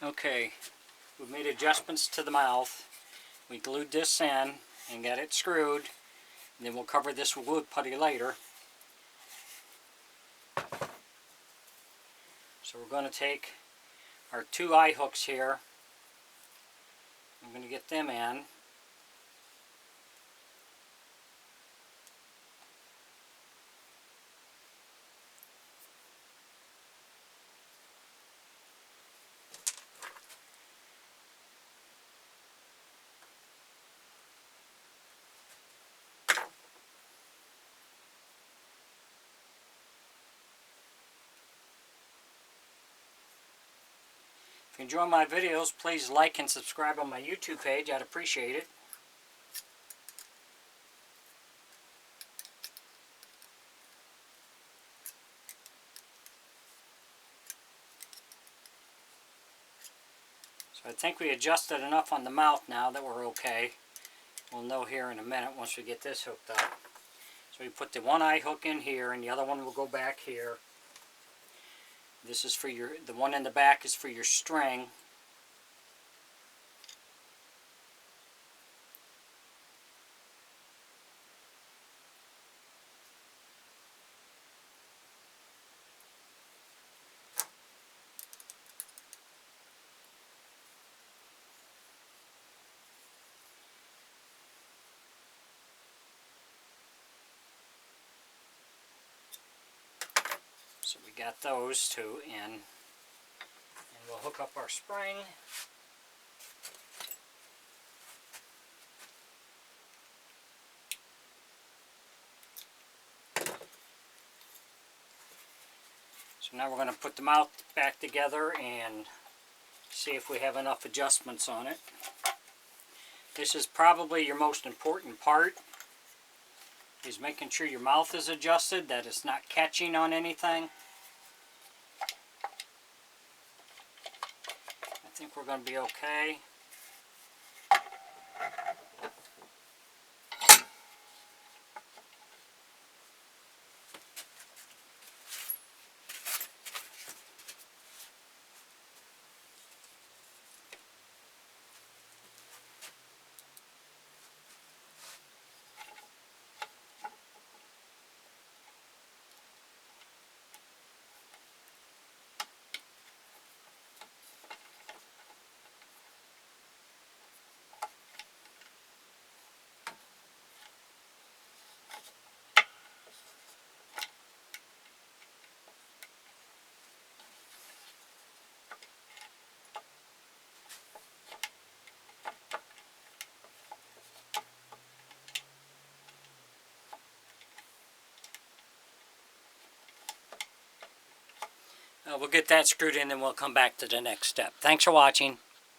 Okay, we've made adjustments to the mouth. We glued this in and got it screwed. And then we'll cover this with wood putty later. So we're going to take our 2 eye hooks here. I'm going to get them in. If you enjoy my videos, please like and subscribe on my YouTube page. I'd appreciate it. So I think we adjusted enough on the mouth now that we're okay. We'll know here in a minute once we get this hooked up. So we put the 1 eye hook in here and the other one will go back here. This is for the one in the back is for your string. So we got those 2 in. And we'll hook up our spring. So now we're going to put the mouth back together and see if we have enough adjustments on it. This is probably your most important part, is making sure your mouth is adjusted, that it's not catching on anything. I think we're going to be okay. We'll get that screwed in and we'll come back to the next step. Thanks for watching.